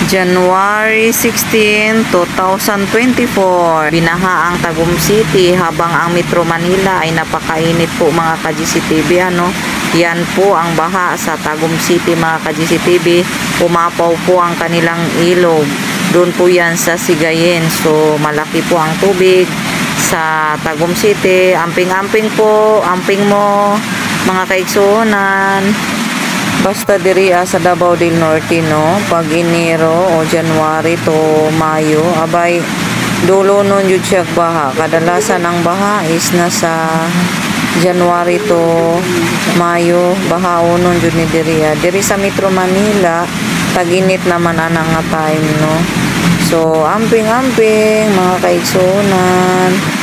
January 16, 2024, binaha ang Tagum City habang ang Metro Manila ay napakainit po mga ka-GCTV. Yan po ang baha sa Tagum City mga ka-GCTV. Pumapaw po ang kanilang ilog. Doon po yan sa Sigayen. So malaki po ang tubig sa Tagum City. Amping-amping po, amping mo mga kaigsunan. Basta diri sa Davao del Norte, pag Enero o January to Mayo, abay dulo nun yun siya baha. Kadalasan ang baha is nasa January to Mayo, baha nun yun ni diri sa Metro Manila, tag-init naman anang nga time, So amping-amping mga kaigsunan.